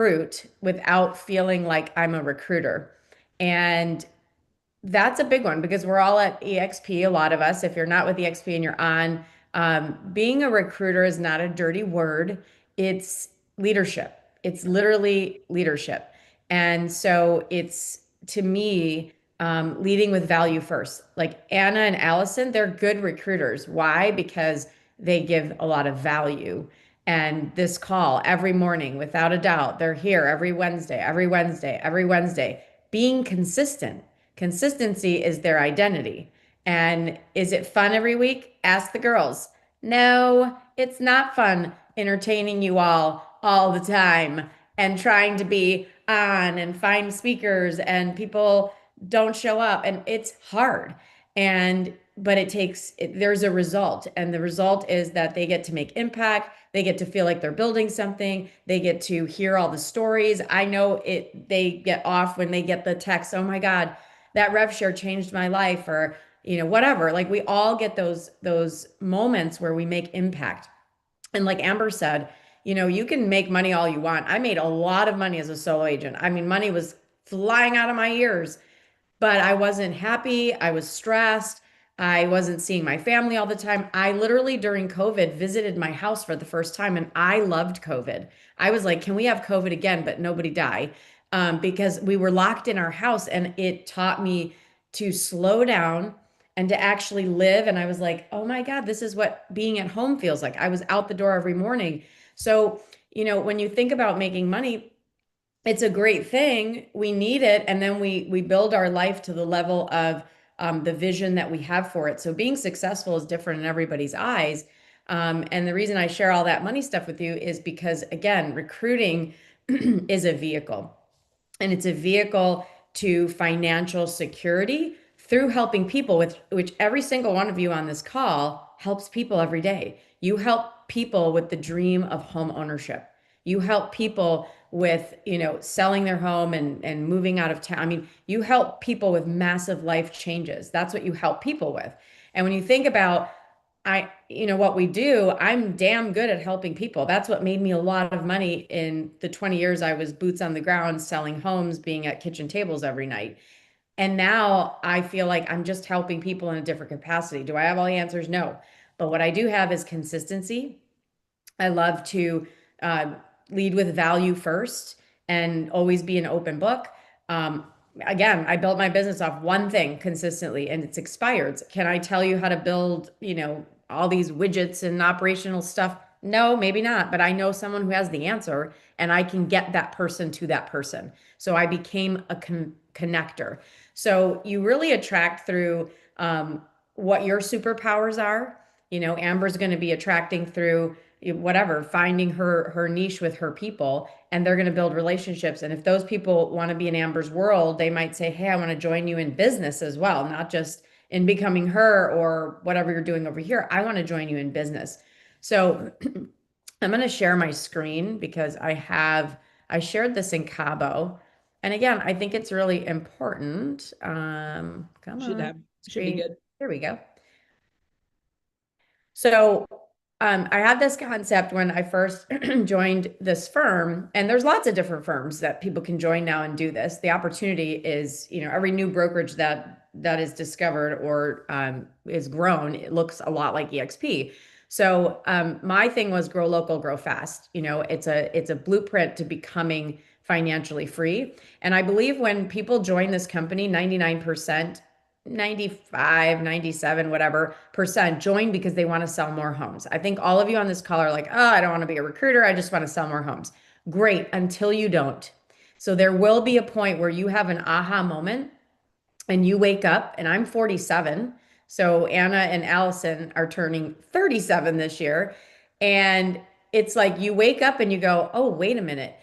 fruit without feeling like I'm a recruiter. And that's a big one because we're all at EXP, a lot of us. If you're not with EXP and you're on, being a recruiter is not a dirty word. It's leadership. It's literally leadership. And so it's to me, leading with value first. Like Anna and Allison, they're good recruiters. Why? Because they give a lot of value. And this call every morning, without a doubt, they're here every Wednesday, every Wednesday, every Wednesday, being consistent. Consistency is their identity. And is it fun every week? Ask the girls. No, it's not fun entertaining you all the time and trying to be on and find speakers and people don't show up and it's hard. And but there's a result, and the result is that they get to make impact, they get to feel like they're building something, they get to hear all the stories. I know it, they get off when they get the text, oh my God, that rev share changed my life, or whatever. Like we all get those moments where we make impact. And like Amber said, you can make money all you want. I made a lot of money as a solo agent. I mean, money was flying out of my ears, but I wasn't happy. I was stressed. I wasn't seeing my family all the time. I literally during COVID visited my house for the first time and I loved COVID. I was like, can we have COVID again, but nobody die? Because we were locked in our house and it taught me to slow down and to actually live. And I was like, oh my God, this is what being at home feels like. I was out the door every morning. So, when you think about making money, it's a great thing. We need it, and then we build our life to the level of the vision that we have for it. So being successful is different in everybody's eyes. And the reason I share all that money stuff with you is because, again, recruiting is a vehicle, and it's a vehicle to financial security through helping people, with which every single one of you on this call helps people every day. You help people with the dream of home ownership. You help people with, selling their home and moving out of town. I mean, you help people with massive life changes. That's what you help people with. And when you think about what we do, I'm damn good at helping people. That's what made me a lot of money in the 20 years I was boots on the ground selling homes, being at kitchen tables every night. And now I feel like I'm just helping people in a different capacity. Do I have all the answers? No. But what I do have is consistency. I love to uh, lead with value first and always be an open book. Um, Again, I built my business off one thing consistently and it's expired. Can I tell you how to build, all these widgets and operational stuff? No, maybe not, but I know someone who has the answer and I can get that person to that person. So I became a connector. So you really attract through what your superpowers are. Amber's going to be attracting through whatever, finding her niche with her people, and they're going to build relationships. And if those people want to be in Amber's world, they might say, hey, I want to join you in business as well, not just in becoming her or whatever you're doing over here. I want to join you in business. So I'm going to share my screen because I shared this in Cabo. And again, I think it's really important. Come on, Should be screen. good. Here we go. So I had this concept when I first joined this firm, and there's lots of different firms that people can join now and do this. The opportunity is, every new brokerage that is discovered or is grown, it looks a lot like EXP. So my thing was grow local, grow fast. It's a blueprint to becoming financially free. And I believe when people join this company, 99%, 95, 97, whatever percent join because they want to sell more homes. I think all of you on this call are like, oh, I don't want to be a recruiter. I just want to sell more homes. Great, until you don't. So there will be a point where you have an aha moment and you wake up, and I'm 47. So Anna and Allison are turning 37 this year. And it's like you wake up and you go, oh, wait a minute.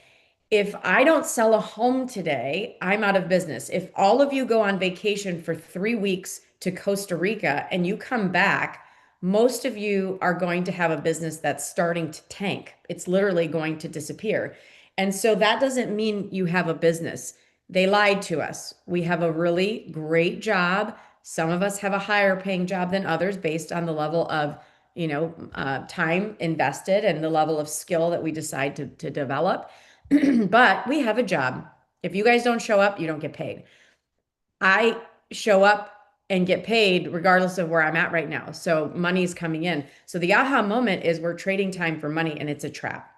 If I don't sell a home today, I'm out of business. If all of you go on vacation for 3 weeks to Costa Rica and you come back, most of you are going to have a business that's starting to tank. It's literally going to disappear. And so that doesn't mean you have a business. They lied to us. We have a really great job. Some of us have a higher paying job than others based on the level of, time invested and the level of skill that we decide to develop. But we have a job. If you guys don't show up, you don't get paid. I show up and get paid regardless of where I'm at right now. So money is coming in. So the aha moment is we're trading time for money and it's a trap.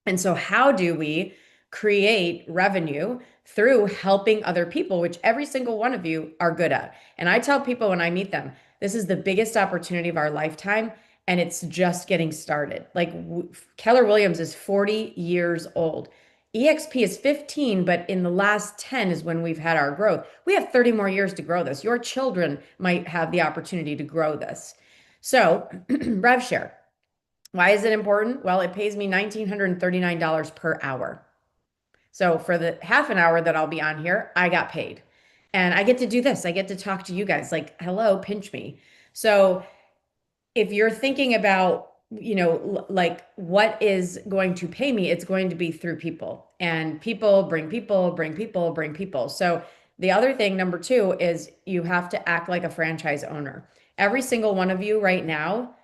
And so, how do we create revenue through helping other people, which every single one of you are good at? And I tell people when I meet them, this is the biggest opportunity of our lifetime, and it's just getting started. Like Keller Williams is 40 years old. EXP is 15, but in the last 10 is when we've had our growth. We have 30 more years to grow this. Your children might have the opportunity to grow this. So, rev share. Why is it important? Well, it pays me $1,939 per hour. So for the half an hour that I'll be on here, I got paid. And I get to do this. I get to talk to you guys like, hello, pinch me. So if you're thinking about, like what is going to pay me, it's going to be through people. And people bring people, bring people, bring people. So the other thing, number two, is you have to act like a franchise owner. Every single one of you right now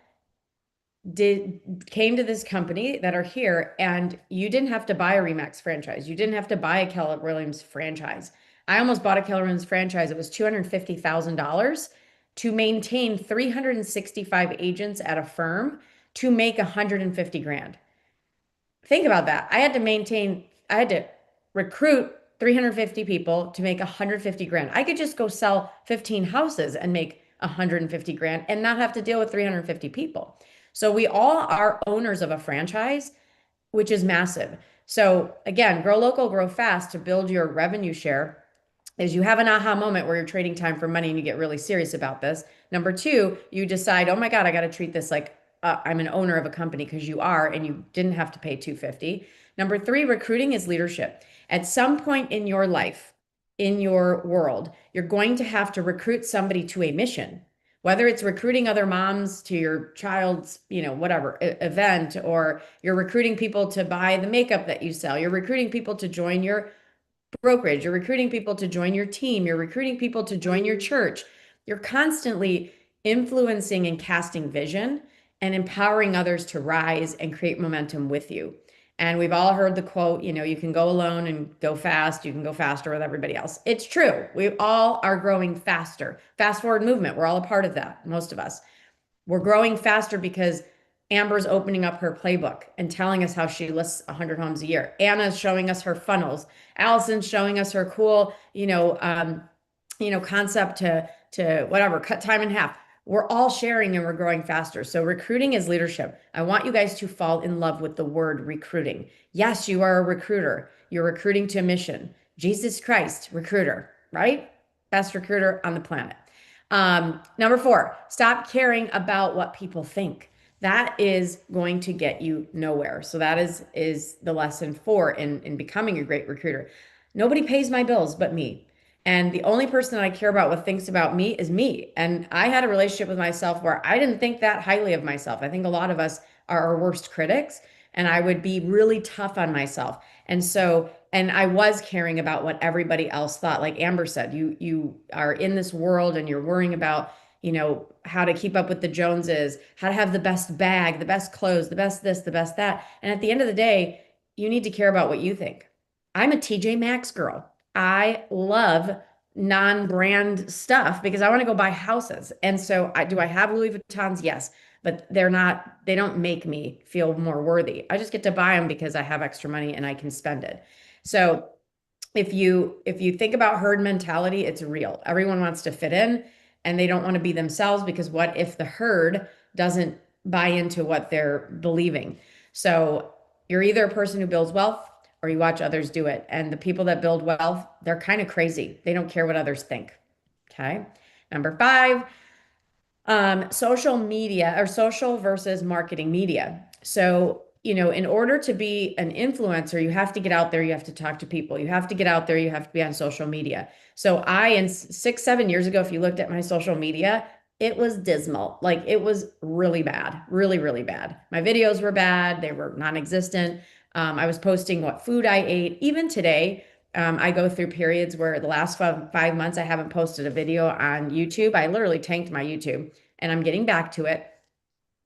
did came to this company that are here, and you didn't have to buy a Remax franchise. You didn't have to buy a Keller Williams franchise. I almost bought a Keller Williams franchise. It was $250,000 to maintain 365 agents at a firm to make 150 grand. Think about that. I had to recruit 350 people to make 150 grand. I could just go sell 15 houses and make 150 grand and not have to deal with 350 people. So we all are owners of a franchise, which is massive. So again, grow local, grow fast to build your revenue share is you have an aha moment where you're trading time for money and you get really serious about this. Number two, you decide, oh my God, I got to treat this like I'm an owner of a company because you are, and you didn't have to pay 250. Number three, recruiting is leadership. At some point in your life, in your world, you're going to have to recruit somebody to a mission, whether it's recruiting other moms to your child's, whatever event, or you're recruiting people to buy the makeup that you sell. You're recruiting people to join your brokerage. You're recruiting people to join your team. You're recruiting people to join your church. You're constantly influencing and casting vision and empowering others to rise and create momentum with you. And we've all heard the quote, you can go alone and go fast. You can go faster with everybody else. It's true. We all are growing faster. Fast forward movement, we're all a part of that, most of us. We're growing faster because Amber's opening up her playbook and telling us how she lists 100 homes a year. Anna's showing us her funnels. Allison's showing us her cool, concept to whatever, cut time in half. We're all sharing and we're growing faster. So recruiting is leadership. I want you guys to fall in love with the word recruiting. Yes, you are a recruiter. You're recruiting to a mission. Jesus Christ, recruiter, right? Best recruiter on the planet. Number four, stop caring about what people think. That is going to get you nowhere. So that is the lesson four in becoming a great recruiter. Nobody pays my bills but me. And the only person that I care about what thinks about me is me. And I had a relationship with myself where I didn't think that highly of myself. I think a lot of us are our worst critics, and I would be really tough on myself. And I was caring about what everybody else thought. Like Amber said, you are in this world and you're worrying about, how to keep up with the Joneses, how to have the best bag, the best clothes, the best this, the best that. And at the end of the day, you need to care about what you think. I'm a TJ Maxx girl. I love non-brand stuff because I want to go buy houses. And so do I have Louis Vuittons? Yes, but they don't make me feel more worthy. I just get to buy them because I have extra money and I can spend it. So if you think about herd mentality, it's real. Everyone wants to fit in and they don't want to be themselves because what if the herd doesn't buy into what they're believing? So you're either a person who builds wealth or you watch others do it. And the people that build wealth, they're kind of crazy. They don't care what others think. Okay. Number five, social media or social versus marketing media. So, in order to be an influencer, you have to get out there, you have to talk to people, you have to get out there, you have to be on social media. So, in 6, 7 years ago, if you looked at my social media, it was dismal. Like it was really bad, really, really bad. My videos were bad, they were non-existent. I was posting what food I ate. Even today, I go through periods where the last 5 months I haven't posted a video on YouTube. I literally tanked my YouTube and I'm getting back to it.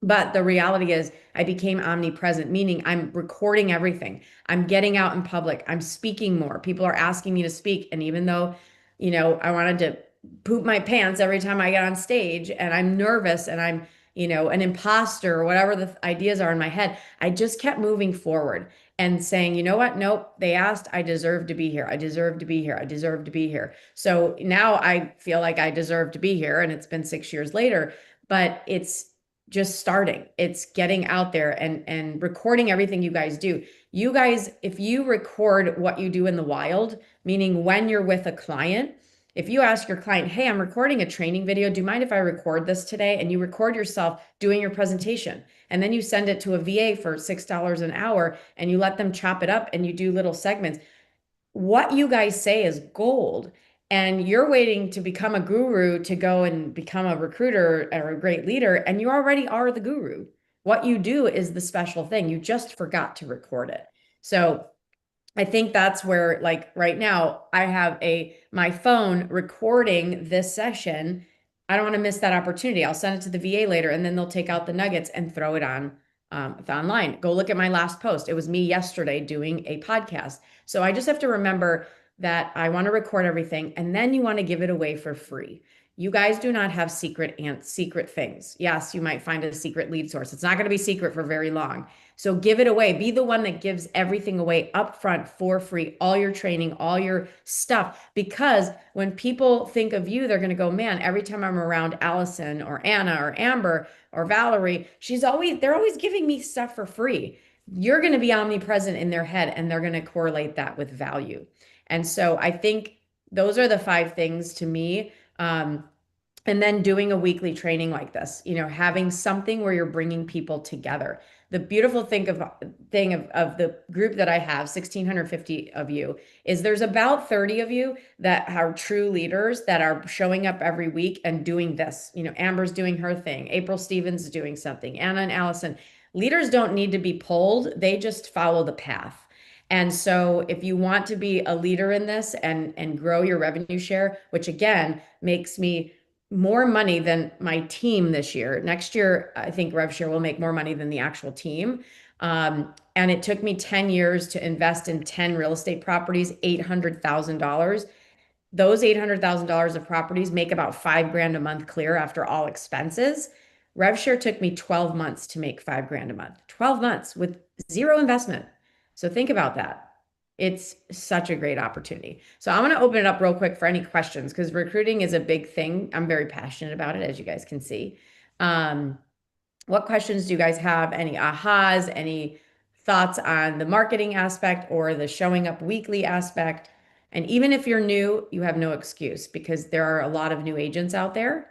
But the reality is, I became omnipresent, meaning I'm recording everything. I'm getting out in public. I'm speaking more. People are asking me to speak. And even though, I wanted to poop my pants every time I get on stage and I'm nervous and I'm, an imposter or whatever the ideas are in my head, I just kept moving forward and saying, you know what? Nope, they asked. I deserve to be here. I deserve to be here. I deserve to be here. So now I feel like I deserve to be here. And it's been 6 years later, but it's just starting. It's getting out there and recording everything you guys do. You guys, if you record what you do in the wild, meaning when you're with a client, if you ask your client, "Hey, I'm recording a training video. Do you mind if I record this today?" And you record yourself doing your presentation, and then you send it to a VA for $6 an hour and you let them chop it up and you do little segments, what you guys say is gold. And you're waiting to become a guru to go and become a recruiter or a great leader, and you already are the guru. What you do is the special thing. You just forgot to record it. So I think that's where, like right now, I have my phone recording this session. I don't want to miss that opportunity. I'll send it to the VA later, and then they'll take out the nuggets and throw it on online. Go look at my last post. It was me yesterday doing a podcast. So I just have to remember that I want to record everything, and then you want to give it away for free. You guys do not have secret things. Yes, you might find a secret lead source. It's not going to be secret for very long. So give it away. Be the one that gives everything away upfront for free, all your training, all your stuff. Because when people think of you, they're going to go, man, every time I'm around Allison or Anna or Amber or Valerie, they're always giving me stuff for free. You're going to be omnipresent in their head and they're going to correlate that with value. And so I think those are the 5 things to me. And then doing a weekly training like this, having something where you're bringing people together. The beautiful thing of the group that I have, 1,650 of you, is there's about 30 of you that are true leaders that are showing up every week and doing this. Amber's doing her thing. April Stevens is doing something. Anna and Allison. Leaders don't need to be pulled. They just follow the path. And so if you want to be a leader in this and grow your revenue share, which again makes me more money than my team this year. Next year, I think RevShare will make more money than the actual team. And it took me 10 years to invest in 10 real estate properties, $800,000. Those $800,000 of properties make about 5 grand a month clear after all expenses. RevShare took me 12 months to make 5 grand a month, 12 months with zero investment. So think about that. It's such a great opportunity. So I'm going to open it up real quick for any questions because recruiting is a big thing. I'm very passionate about it, as you guys can see. What questions do you guys have? Any ahas, any thoughts on the marketing aspect or the showing up weekly aspect? And even if you're new, you have no excuse because there are a lot of new agents out there.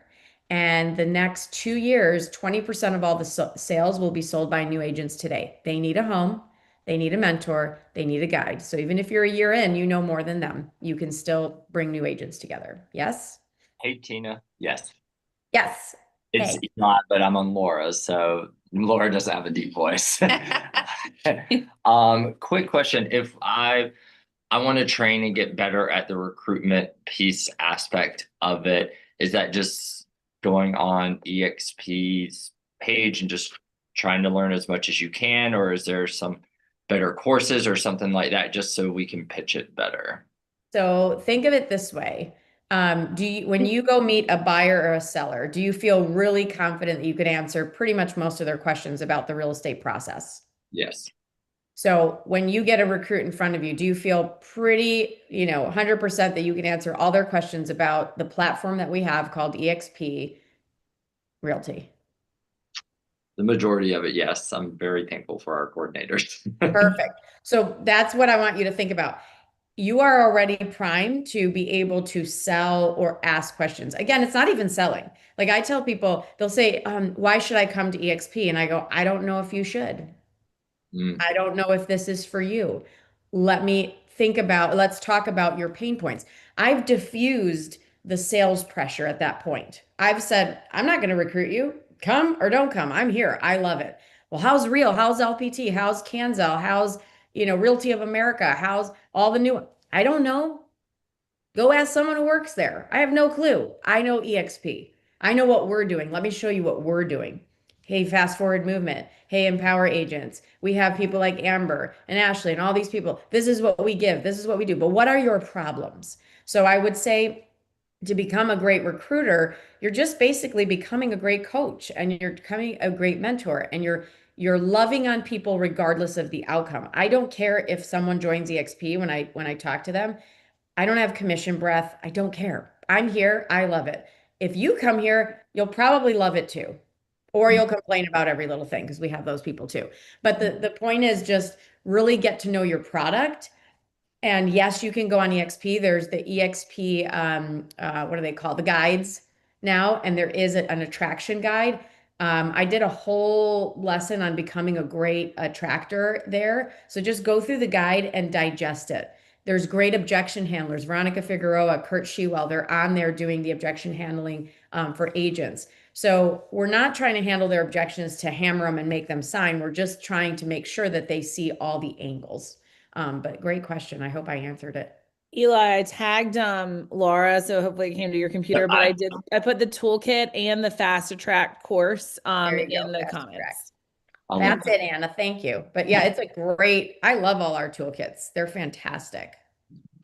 And the next 2 years, 20% of all the sales will be sold by new agents today. They need a home, they need a mentor, they need a guide. So even if you're a year in, you know more than them. You can still bring new agents together. Yes? Hey, Tina. Yes. Yes. It's Hey. not, but I'm on Laura's, so Laura doesn't have a deep voice. Quick question. If I want to train and get better at the recruitment piece aspect of it, is that just going on EXP's page and just trying to learn as much as you can, or is there some better courses or something like that just so we can pitch it better? So think of it this way. When you go meet a buyer or a seller, do you feel really confident that you could answer pretty much most of their questions about the real estate process? Yes. So when you get a recruit in front of you, do you feel pretty, 100% that you can answer all their questions about the platform that we have called EXP Realty? The majority of it, yes. I'm very thankful for our coordinators. Perfect. So that's what I want you to think about. You are already primed to be able to sell or ask questions. Again, it's not even selling. Like I tell people, they'll say, why should I come to EXP? And I go, I don't know if you should. Mm. I don't know if this is for you. Let's talk about your pain points. I've diffused the sales pressure at that point. I've said, I'm not going to recruit you. Come or don't come. I'm here. I love it. Well, how's Real? How's LPT? How's Canzel? How's, Realty of America? How's all the new? I don't know. Go ask someone who works there. I have no clue. I know EXP. I know what we're doing. Let me show you what we're doing. Hey, fast forward movement. Hey, empower agents. We have people like Amber and Ashley and all these people. This is what we give. This is what we do. But what are your problems? So I would say to become a great recruiter, you're just basically becoming a great coach and you're becoming a great mentor and you're loving on people regardless of the outcome. I don't care if someone joins EXP when I talk to them. I don't have commission breath. I don't care. I'm here. I love it. If you come here, you'll probably love it too. Or you'll complain about every little thing because we have those people too. But the point is just really get to know your product and yes, you can go on EXP. There's the EXP, what are they called? The guides now, and there is an attraction guide. I did a whole lesson on becoming a great attractor there. So just go through the guide and digest it. There's great objection handlers. Veronica Figueroa, Kurt Shewell, they're on there doing the objection handling for agents. So we're not trying to handle their objections to hammer them and make them sign. We're just trying to make sure that they see all the angles. But great question. I hope I answered it. Eli, I tagged Laura, so hopefully it came to your computer, but I put the toolkit and the fast attract course There you go. in the Fast track. comments. That's it, Anna. Thank you. But yeah, it's a great, I love all our toolkits. They're fantastic.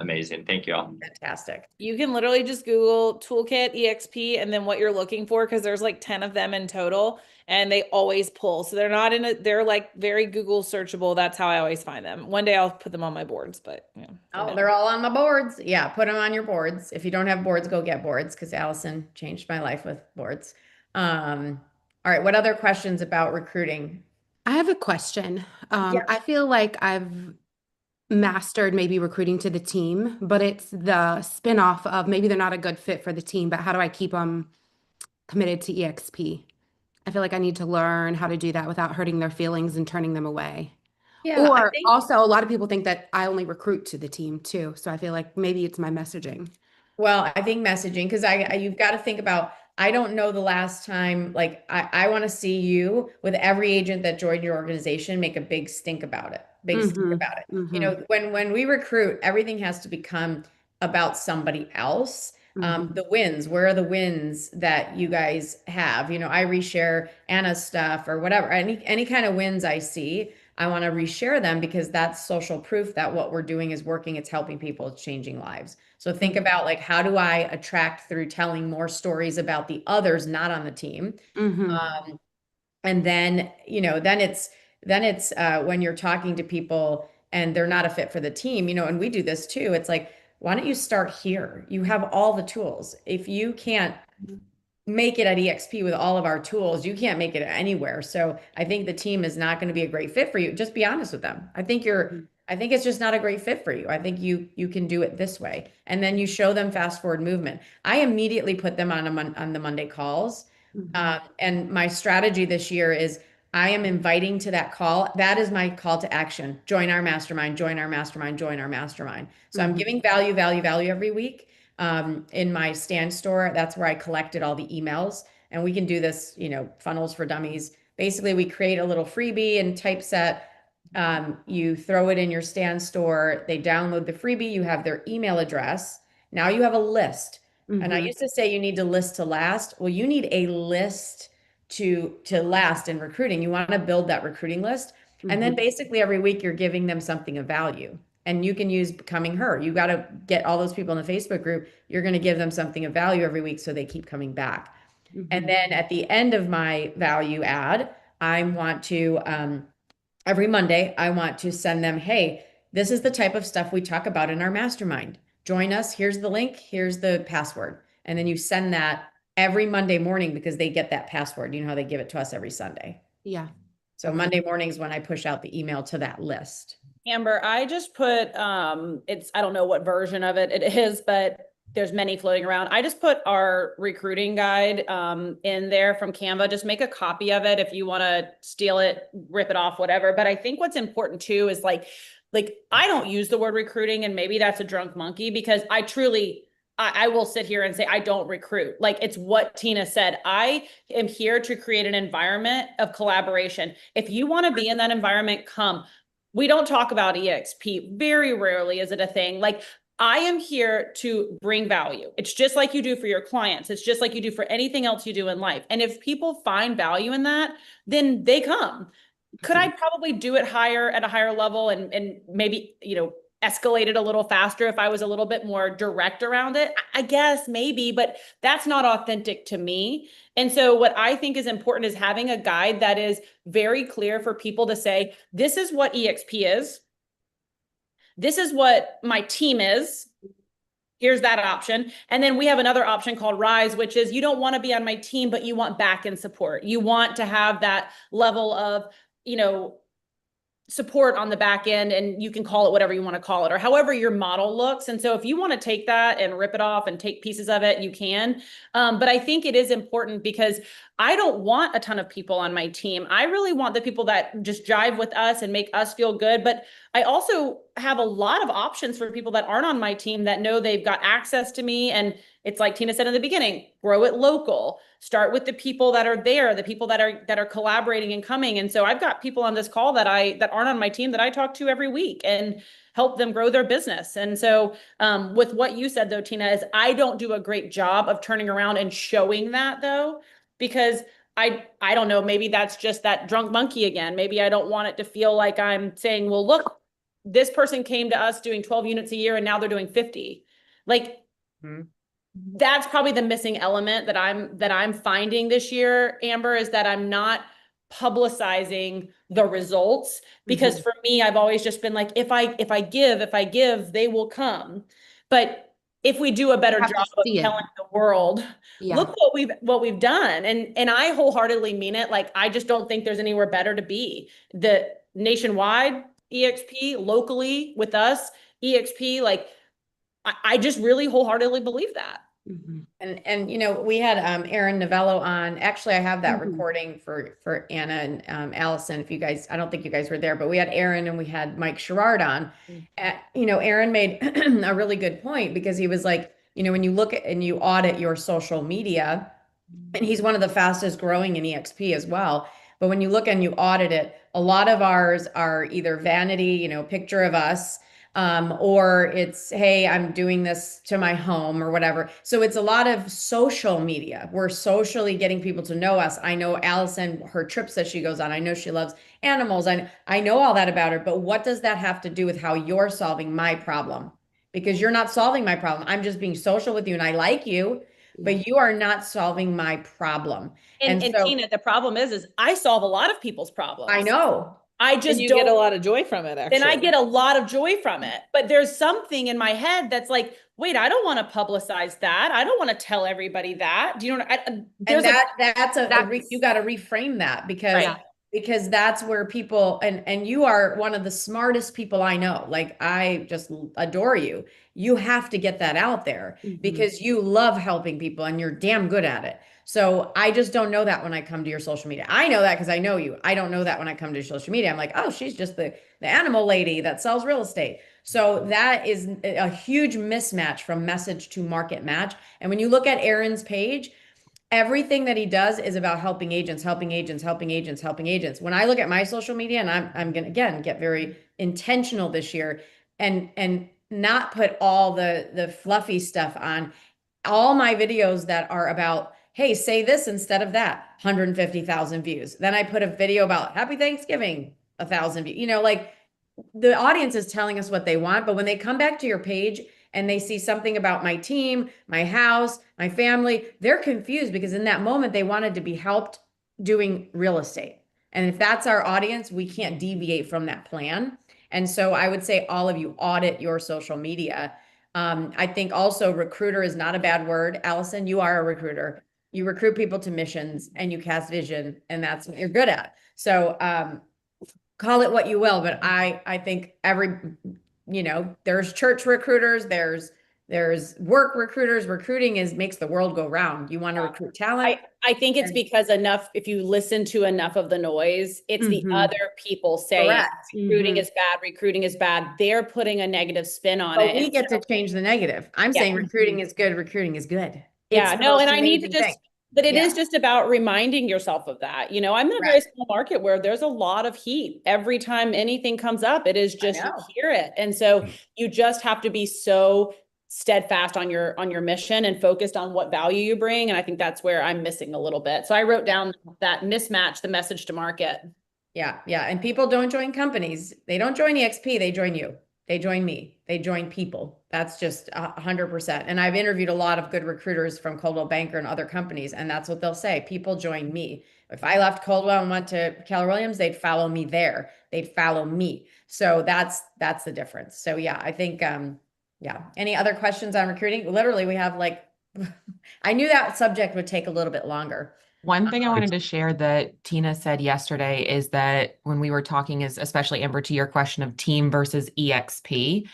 Amazing. Thank you all. Fantastic. You can literally just Google toolkit EXP and then what you're looking for because there's like 10 of them in total and they always pull. So they're not in a, they're like very Google searchable. That's how I always find them. One day I'll put them on my boards, but yeah. Oh, they're all on the boards. Yeah, put them on your boards. If you don't have boards, go get boards because Allison changed my life with boards. All right, what other questions about recruiting? I have a question. Yeah. I feel like I've mastered maybe recruiting to the team, but it's the spin-off of maybe they're not a good fit for the team, but how do I keep them committed to EXP? I feel like I need to learn how to do that without hurting their feelings and turning them away. Yeah, I Or think also, a lot of people think that I only recruit to the team too. So I feel like maybe it's my messaging. Well, I think messaging, because you've got to think about, I don't know the last time, like I want to see you with every agent that joined your organization, make a big stink about it. Big stink Mm-hmm. about it. You Mm-hmm. know, when we recruit, everything has to become about somebody else. Mm-hmm. The wins, where are the wins that you guys have? You know, I reshare Anna's stuff or whatever. Any kind of wins I see, I want to reshare them because that's social proof that what we're doing is working. It's helping people, it's changing lives. So think about like, how do I attract through telling more stories about the others not on the team? Mm-hmm. Um, and then, you know, then it's when you're talking to people and they're not a fit for the team, you know, and we do this too. It's like, why don't you start here? You have all the tools. If you can't make it at EXP with all of our tools, you can't make it anywhere. So I think the team is not going to be a great fit for you. Just be honest with them. I think it's just not a great fit for you. I think you can do it this way. And then you show them fast forward movement. I immediately put them on the Monday calls. Mm-hmm. And my strategy this year is I am inviting to that call. That is my call to action. Join our mastermind, join our mastermind, join our mastermind. So I'm Mm-hmm. giving value, value, value every week. In my stand store, that's where I collected all the emails. And we can do this, you know, funnels for dummies. Basically, we create a little freebie and typeset. You throw it in your stand store. They download the freebie. You have their email address. Now you have a list. And I Mm-hmm. used to say you need to list to last. Well, you need a list to last in recruiting. You want to build that recruiting list. And then Mm-hmm. basically every week you're giving them something of value. And you can use becoming her. You got to get all those people in the Facebook group. You're going to give them something of value every week so they keep coming back. And Mm-hmm. then at the end of my value add, I want to every Monday, I want to send them, hey, this is the type of stuff we talk about in our mastermind. Join us. Here's the link. Here's the password. And then you send that every Monday morning because they get that password. You know how they give it to us every Sunday. Yeah. So Okay. Monday mornings when I push out the email to that list. Amber, I just put it's I don't know what version of it is, but there's many floating around. I just put our recruiting guide in there from Canva. Just make a copy of it if you want to steal it, rip it off, whatever. But I think what's important too is like I don't use the word recruiting, and maybe that's a drunk monkey because I truly I will sit here and say I don't recruit. Like it's what Tina said. I am here to create an environment of collaboration. If you want to be in that environment, come. We don't talk about EXP. Very rarely is it a thing. Like I am here to bring value. It's just like you do for your clients. It's just like you do for anything else you do in life. And if people find value in that, then they come. Could I probably do it higher at a higher level and maybe, escalate it a little faster if I was a little bit more direct around it? I guess maybe, but that's not authentic to me. And so what I think is important is having a guide that is very clear for people to say, this is what EXP is. This is what my team is. Here's that option. And then we have another option called Rise, which is you don't want to be on my team, but you want back end support. You want to have that level of, support on the back end, and you can call it whatever you want to call it or however your model looks. And so if you want to take that and rip it off and take pieces of it, you can. But I think it is important because I don't want a ton of people on my team. I really want the people that just jive with us and make us feel good. But I also have a lot of options for people that aren't on my team that know they've got access to me. And it's like Tina said in the beginning, grow it local. Start with the people that are there, the people that are collaborating and coming. And so I've got people on this call that aren't on my team that I talk to every week and help them grow their business. And so with what you said though, Tina, is I don't do a great job of turning around and showing that though, because I don't know, maybe that's just that drunk monkey again. Maybe I don't want it to feel like I'm saying, well, look, this person came to us doing 12 units a year and now they're doing 50. Like, that's probably the missing element that I'm finding this year, Amber, is that I'm not publicizing the results, because for me, I've always just been like, if I give, they will come. But if we do a better job of telling the world, look what we've done. And I wholeheartedly mean it. Like, I just don't think there's anywhere better to be. The nationwide EXP, locally with us, EXP, like, I just really wholeheartedly believe that. And we had Aaron Novello on. Actually, I have that recording for Anna and Allison. If you guys, I don't think you guys were there, but we had Aaron and we had Mike Sherrard on. Aaron made a really good point, because he was like, when you look at and you audit your social media, and he's one of the fastest growing in EXP as well. But when you look and you audit it, a lot of ours are either vanity, picture of us, or it's, hey, I'm doing this to my home or whatever. So it's a lot of social media. We're socially getting people to know us. I know Allison, her trips that she goes on, I know she loves animals. I know all that about her, but what does that have to do with how you're solving my problem? Because you're not solving my problem. I'm just being social with you and I like you, but you are not solving my problem. And so, Tina, the problem is I solve a lot of people's problems. I know. I just and you get a lot of joy from it, actually. And I get a lot of joy from it. But there's something in my head that's like, wait, I don't want to publicize that. I don't want to tell everybody that. Do you know? You got to reframe that, because that's where people, and you are one of the smartest people I know. Like, I just adore you. You have to get that out there because you love helping people and you're damn good at it. So I just don't know that when I come to your social media. I know that because I know you. I don't know that when I come to your social media. I'm like, oh, she's just the animal lady that sells real estate. So that is a huge mismatch from message to market match. And when you look at Aaron's page, everything that he does is about helping agents, helping agents, helping agents, helping agents. When I look at my social media, and I'm going to, again, get very intentional this year and not put all the fluffy stuff on. All my videos that are about, hey, say this instead of that, 150,000 views. Then I put a video about Happy Thanksgiving, 1,000 views. Like, the audience is telling us what they want, but when they come back to your page and they see something about my team, my house, my family, they're confused because in that moment they wanted to be helped doing real estate. And if that's our audience, we can't deviate from that plan. And so I would say all of you audit your social media. I think also recruiter is not a bad word. Allison, you are a recruiter. You recruit people to missions and you cast vision, and that's what you're good at. So call it what you will, but I think there's church recruiters, there's work recruiters. Recruiting makes the world go round. You want to recruit talent. I think it's because if you listen to enough of the noise, it's the other people saying recruiting is bad. They're putting a negative spin on it. We get to change the negative. I'm saying recruiting is good. Recruiting is good. Yeah, no, and I need to just But it is Yeah, just about reminding yourself of that. I'm in a very correct. small market where there's a lot of heat. Every time anything comes up, it is I just you know. hear it. And so you just have to be so steadfast on your mission and focused on what value you bring. And I think that's where I'm missing a little bit. So I wrote down that mismatch, the message to market. Yeah, yeah. And people don't join companies. They don't join EXP, they join you. They join me. They join people. That's just 100%. And I've interviewed a lot of good recruiters from Coldwell Banker and other companies, and that's what they'll say. People join me. If I left Coldwell and went to Keller Williams, they'd follow me there. They'd follow me. So that's the difference. So yeah, I think yeah. Any other questions on recruiting? Literally, we have like I knew that subject would take a little bit longer. One thing I wanted to share that Tina said yesterday is that when we were talking, is especially Amber, to your question of team versus EXP,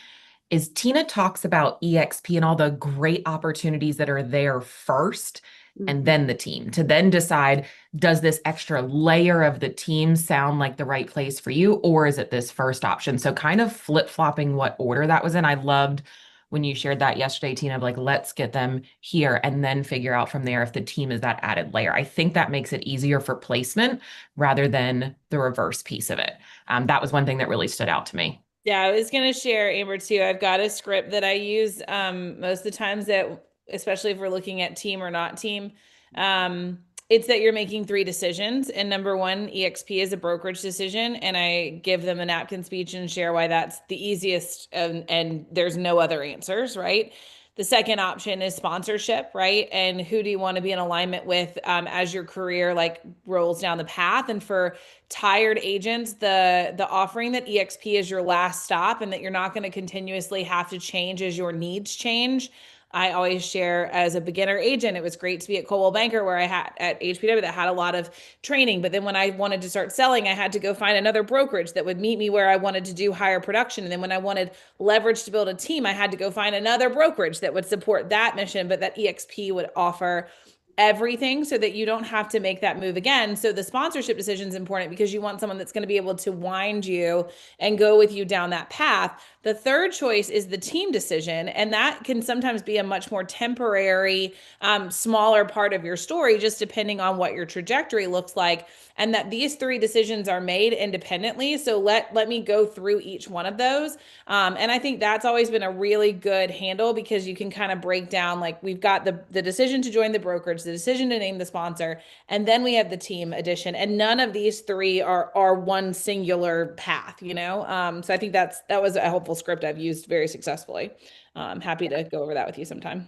is Tina talks about EXP and all the great opportunities that are there first, and then the team to then decide, does this extra layer of the team sound like the right place for you, or is it this first option? So kind of flip-flopping what order that was in. I loved when you shared that yesterday, Tina, of like, let's get them here and then figure out from there if the team is that added layer. I think that makes it easier for placement rather than the reverse piece of it. That was one thing that really stood out to me. Yeah, I was gonna share, Amber, too. I've got a script that I use most of the times that, especially if we're looking at team or not team. It's that you're making three decisions. And number one, EXP is a brokerage decision. And I give them a napkin speech and share why that's the easiest and there's no other answers, right? The second option is sponsorship, right? And who do you want to be in alignment with as your career like rolls down the path? And for tired agents, the offering that EXP is your last stop and that you're not going to continuously have to change as your needs change. I always share as a beginner agent, it was great to be at Coldwell Banker where I had at HPW that had a lot of training. But then when I wanted to start selling, I had to go find another brokerage that would meet me where I wanted to do higher production. And then when I wanted leverage to build a team, I had to go find another brokerage that would support that mission, but that EXP would offer everything so that you don't have to make that move again. So the sponsorship decision is important because you want someone that's going to be able to wind you and go with you down that path. The third choice is the team decision, and that can sometimes be a much more temporary, smaller part of your story, just depending on what your trajectory looks like. And that these three decisions are made independently. So let me go through each one of those. And I think that's always been a really good handle because you can kind of break down like we've got the decision to join the brokerage, the decision to name the sponsor, and then we have the team edition. And none of these three are one singular path, So I think that was a helpful script I've used very successfully. Happy to go over that with you sometime.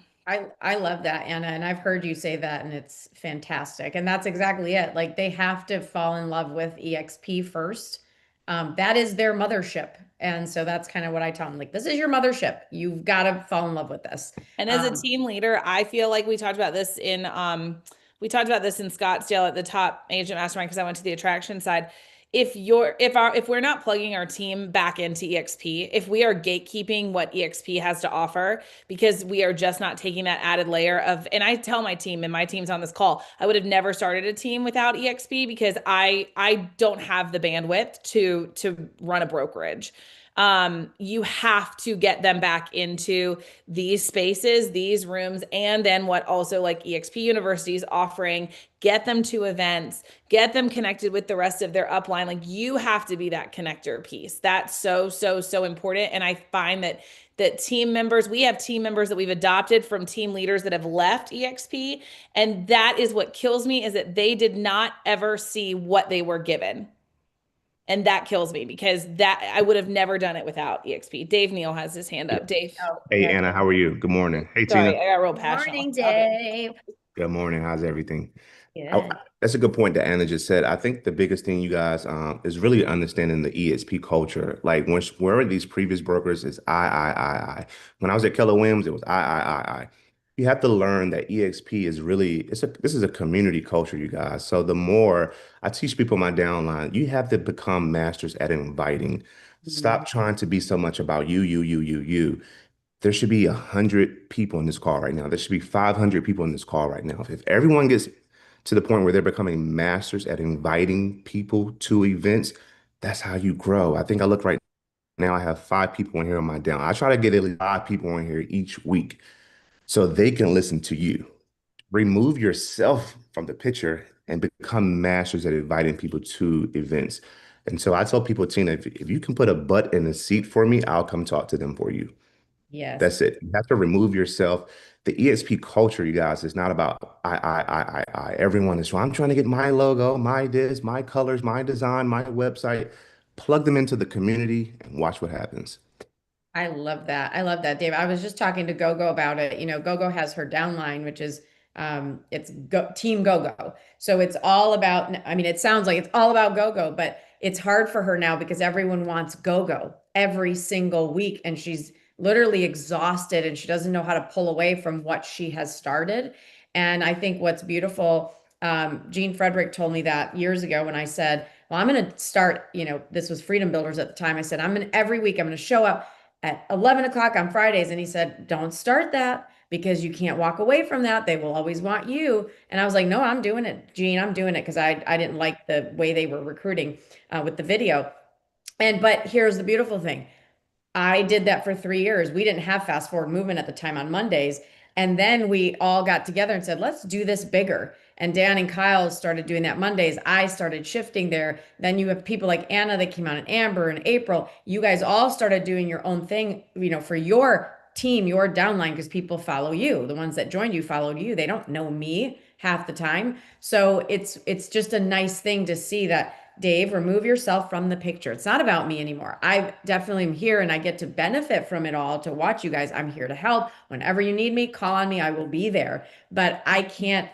I love that, Anna, and I've heard you say that, and it's fantastic. And that's exactly it. Like they have to fall in love with EXP first. That is their mothership. And so that's kind of what I tell them. Like, this is your mothership. You've got to fall in love with this. And as a team leader, I feel like we talked about this in Scottsdale at the top agent mastermind because I went to the attraction side. If we're not plugging our team back into EXP, if we are gatekeeping what EXP has to offer because we are just not taking that added layer of, and I tell my team, and my team's on this call, I would have never started a team without EXP because I don't have the bandwidth to run a brokerage. You have to get them back into these spaces, these rooms, and then what also like EXP University is offering, get them to events, get them connected with the rest of their upline. Like you have to be that connector piece. That's so, so, so important. And I find that we have team members that we've adopted from team leaders that have left EXP. And that is what kills me is that they did not ever see what they were given. And that kills me because that I would have never done it without EXP. Dave Neal has his hand up. Dave. Oh, Hey okay. Anna, how are you? Good morning. Hey Sorry, Tina. I got real Good passionate. morning, Dave. Good morning. How's everything? Good. That's a good point that Anna just said. I think the biggest thing you guys is really understanding the EXP culture. Like where these previous brokers is I. When I was at Keller Williams, it was I. You have to learn that EXP is really this is a community culture, you guys. So the more I teach people in my downline, you have to become masters at inviting. Stop trying to be so much about you. There should be 100 people in this call right now. There should be 500 people in this call right now. If everyone gets to the point where they're becoming masters at inviting people to events, that's how you grow. I think I look right now, I have 5 people in here on my down. I try to get at least 5 people in here each week so they can listen to you. Remove yourself from the picture and become masters at inviting people to events. And so I tell people, Tina, if you can put a butt in a seat for me, I'll come talk to them for you. Yes. That's it. You have to remove yourself. The EXP culture, you guys, is not about I. Everyone is, well, I'm trying to get my logo, my this, my colors, my design, my website. Plug them into the community and watch what happens. I love that. I love that, Dave. I was just talking to GoGo about it. You know, GoGo has her downline, which is it's go Team GoGo. So it's all about, I mean, it sounds like it's all about GoGo, but it's hard for her now because everyone wants GoGo every single week. And she's literally exhausted and she doesn't know how to pull away from what she has started. And I think what's beautiful, Gene Frederick told me that years ago when I said, well, I'm going to start, you know, this was Freedom Builders at the time. I said, every week I'm going to show up at 11 o'clock on Fridays. And he said, don't start that because you can't walk away from that. They will always want you. And I was like, no, I'm doing it, Gene. I'm doing it because I didn't like the way they were recruiting with the video. But here's the beautiful thing. I did that for 3 years. We didn't have fast forward movement at the time on Mondays. And then we all got together and said, let's do this bigger. And Dan and Kyle started doing that Mondays. I started shifting there. Then you have people like Anna that came out, and Amber and April. You guys all started doing your own thing, you know, for your team, your downline, because people follow you. The ones that joined you followed you. They don't know me half the time. So it's just a nice thing to see that Dave, remove yourself from the picture. It's not about me anymore. I definitely am here and I get to benefit from it all to watch you guys. I'm here to help. Whenever you need me, call on me. I will be there. But I can't,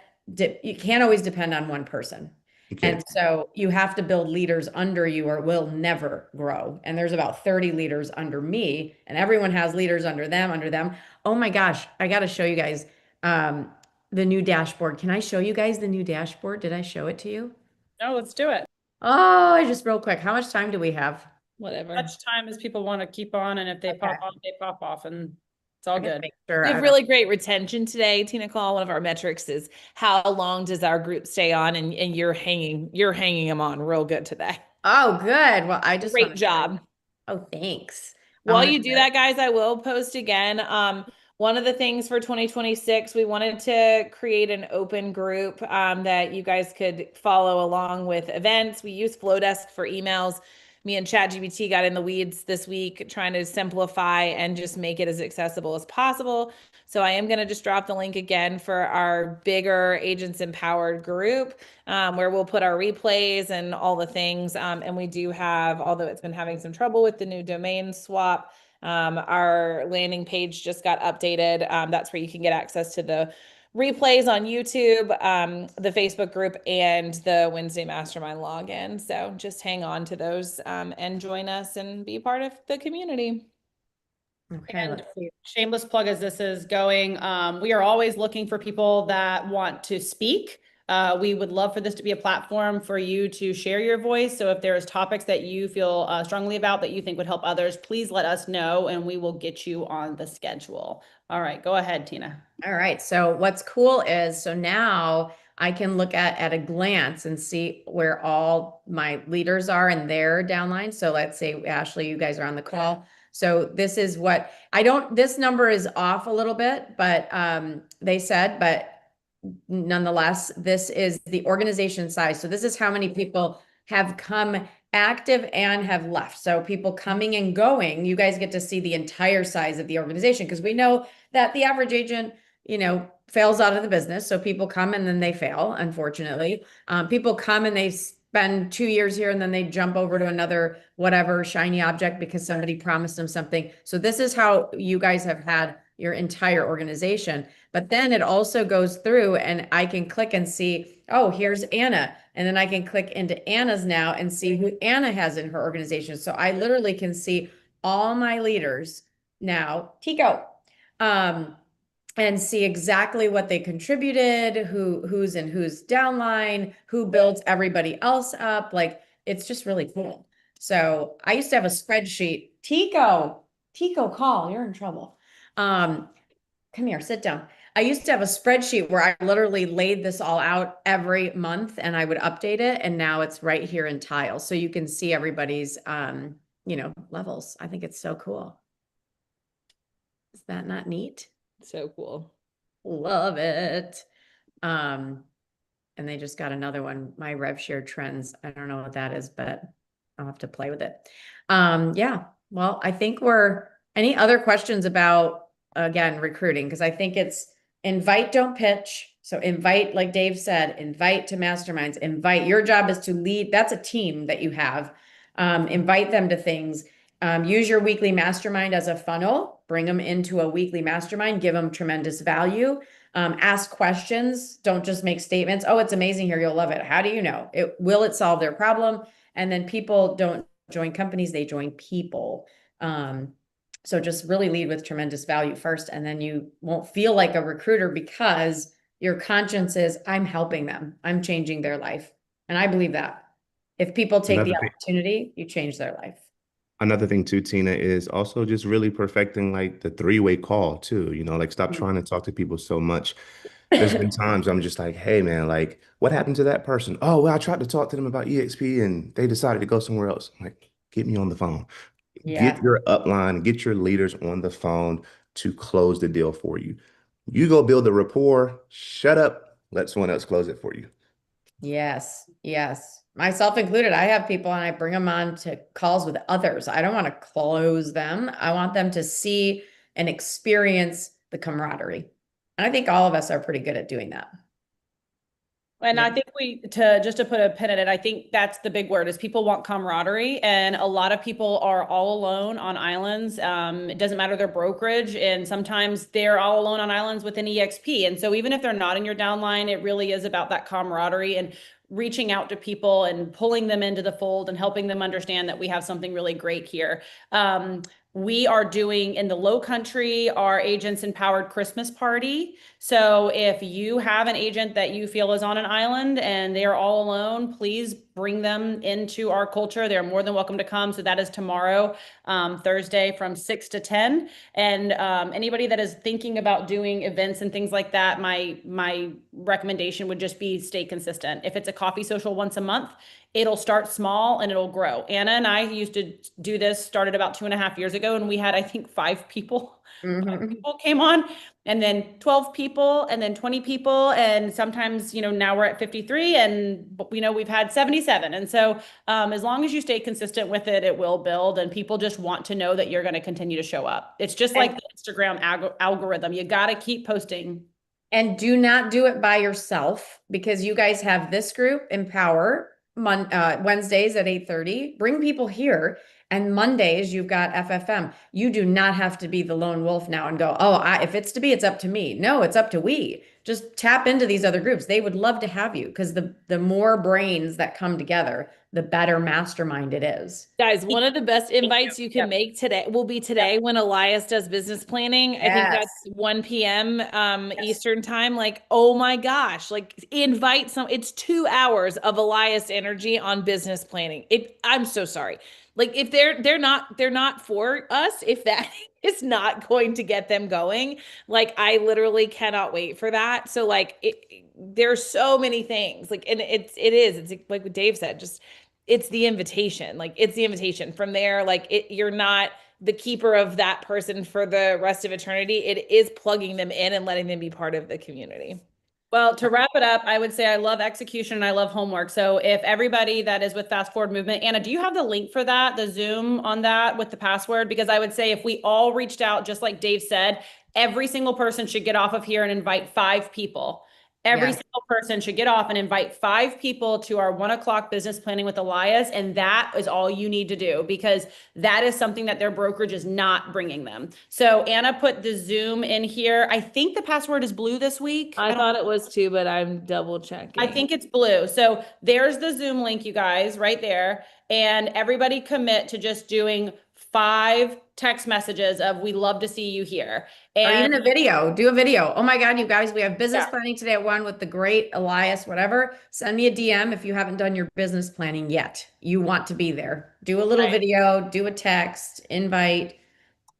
you can't always depend on one person. Okay. And so you have to build leaders under you or will never grow. And there's about 30 leaders under me, and everyone has leaders under them, under them. Oh my gosh, I got to show you guys the new dashboard. Can I show you guys the new dashboard? Did I show it to you? No, let's do it. Oh, I just real quick. How much time do we have? Whatever. Much time as people want to keep on, and if they pop off, they pop off, and it's all I gotta good. make sure We I have don't- really great retention today, Tina Call. One of our metrics is how long does our group stay on, and you're hanging them on real good today. Oh, good. Well, I just Great want to. job. Oh, thanks. I While wanna you do share- that, guys, I will post again. One of the things for 2026, we wanted to create an open group that you guys could follow along with events. We use Flowdesk for emails. Me and ChatGPT got in the weeds this week trying to simplify and just make it as accessible as possible. So I am going to just drop the link again for our bigger Agents Empowered group, where we'll put our replays and all the things. And we do have, although it's been having some trouble with the new domain swap, our landing page just got updated. That's where you can get access to the replays on YouTube, the Facebook group, and the Wednesday Mastermind login. So just hang on to those and join us and be part of the community. Okay, And let's see. shameless plug as this is going, we are always looking for people that want to speak. We would love for this to be a platform for you to share your voice. So if there's topics that you feel strongly about that you think would help others, please let us know and we will get you on the schedule. All right, go ahead, Tina. All right. So what's cool is, so now I can look at a glance and see where all my leaders are in their downline. So let's say, Ashley, you guys are on the call. So this is what this number is off a little bit, but they said, but nonetheless, this is the organization size. So this is how many people have come active and have left. So people coming and going, you guys get to see the entire size of the organization because we know that the average agent, you know, fails out of the business. So people come and then they fail, unfortunately. People come and they spend 2 years here and then they jump over to another whatever shiny object because somebody promised them something. So this is how you guys have had your entire organization. But then it also goes through and I can click and see, oh, here's Anna. And then I can click into Anna's now and see who Anna has in her organization. So I literally can see all my leaders now, Tico, and see exactly what they contributed, who's in whose downline, who builds everybody else up. Like, it's just really cool. So I used to have a spreadsheet. Tico, call, you're in trouble. Come here, sit down. I used to have a spreadsheet where I literally laid this all out every month and I would update it. And now it's right here in Tiles. So you can see everybody's, you know, levels. I think it's so cool. Is that not neat? So cool. Love it. and they just got another one, my rev share trends. I don't know what that is, but I'll have to play with it. Yeah, well, I think any other questions about, again, recruiting? Because I think it's invite, don't pitch. So invite, like Dave said, invite to masterminds, invite. Your job is to lead. That's a team that you have. Invite them to things. Use your weekly mastermind as a funnel, bring them into a weekly mastermind, give them tremendous value. Ask questions. Don't just make statements. Oh, it's amazing here. You'll love it. How do you know? Will it solve their problem? And then people don't join companies, they join people. So just really lead with tremendous value first, and then you won't feel like a recruiter because your conscience is, I'm helping them. I'm changing their life. And I believe that. If people take the Another thing, opportunity, you change their life. another thing too, Tina, is also just really perfecting like the three-way call too. Like stop Mhm. trying to talk to people so much. There's been times I'm just like, hey man, like what happened to that person? Oh, well, I tried to talk to them about EXP and they decided to go somewhere else. I'm like, get me on the phone. Yeah. Get your upline, get your leaders on the phone to close the deal for you. You go build the rapport, shut up, let someone else close it for you. Yes, yes. Myself included. I have people and I bring them on to calls with others. I don't want to close them. I want them to see and experience the camaraderie. And I think all of us are pretty good at doing that. And Yeah. I think just to put a pin in it, I think that's the big word is people want camaraderie. And a lot of people are all alone on islands. It doesn't matter their brokerage. And sometimes they're all alone on islands within EXP. And so even if they're not in your downline, it really is about that camaraderie and reaching out to people and pulling them into the fold and helping them understand that we have something really great here. We are doing in the Low Country our Agents Empowered Christmas Party. So if you have an agent that you feel is on an island and they are all alone, please bring them into our culture. They're more than welcome to come. So that is tomorrow, Thursday from 6 to 10. And anybody that is thinking about doing events and things like that, my recommendation would just be stay consistent. If it's a coffee social once a month, it'll start small and it'll grow. Anna and I used to do this, started about 2.5 years ago, and we had, I think, 5 people. Mhm. People came on, and then 12 people, and then 20 people. And sometimes, now we're at 53, and we've had 77. And so as long as you stay consistent with it, it will build, and people just want to know that you're going to continue to show up. It's just like And, the Instagram algorithm. You got to keep posting. and do not do it by yourself, because you guys have this group, Empower, Wednesdays at 8:30. Bring people here. And Mondays, you've got FFM. You do not have to be the lone wolf now and go, oh, if it's to be, it's up to me. No, it's up to we. Just tap into these other groups. They would love to have you, because the more brains that come together, the better mastermind it is. Guys, one of the best invites you can Yep. make today will be today when Elias does business planning. I think Yes. that's 1 p.m. Yes. Eastern time. Like, oh my gosh, like invite it's 2 hours of Elias energy on business planning. I'm so sorry. Like if they're not for us, if that is not going to get them going. Like I literally cannot wait for that. So like there's so many things. Like and it's like what Dave said, just it's the invitation. Like it's the invitation. From there, like you're not the keeper of that person for the rest of eternity. It is plugging them in and letting them be part of the community. Well, to wrap it up, I would say I love execution and I love homework. So if everybody that is with Fast Forward Movement, Anna, do you have the link for that, the Zoom on that with the password? Because I would say if we all reached out, just like Dave said, every single person should get off of here and invite 5 people. Every Yes. single person should get off and invite 5 people to our 1 o'clock business planning with Elias. And that is all you need to do, because that is something that their brokerage is not bringing them. So Anna put the Zoom in here. I think the password is blue this week. I thought it was too, but I'm double checking. I think it's blue. So there's the Zoom link, you guys, right there. And everybody commit to just doing 5 text messages of "we love to see you here." Or And even a video. Do a video. Oh my God, you guys, we have business yeah, planning today at 1 with the great Elias, whatever. Send me a DM if you haven't done your business planning yet. You want to be there. Do a little right. video, do a text, invite.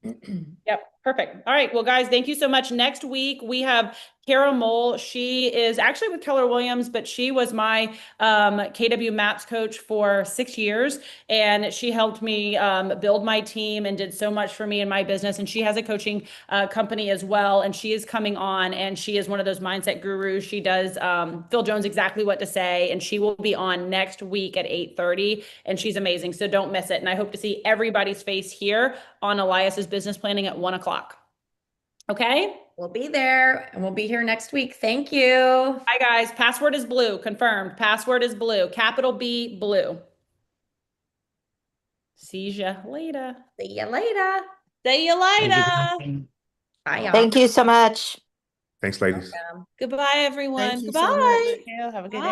Yep, perfect. All right. Well, guys, thank you so much. Next week, we have Kara Mole, she is actually with Keller Williams, but she was my KW Maps coach for 6 years. And she helped me build my team and did so much for me in my business. And she has a coaching company as well. And she is coming on, and she is one of those mindset gurus. She does Phil Jones exactly what to say. And she will be on next week at 8:30. And she's amazing. So don't miss it. And I hope to see everybody's face here on Elias's business planning at 1 o'clock. Okay. We'll be there and we'll be here next week. Thank you. Hi, guys. Password is blue. Confirmed. Password is blue. Capital B, blue. See ya later. See you later. See you later. Bye, y'all. Thank you so much. Thanks, ladies. Goodbye, everyone. Thank you so Goodbye. much. Have a good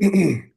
day. Bye.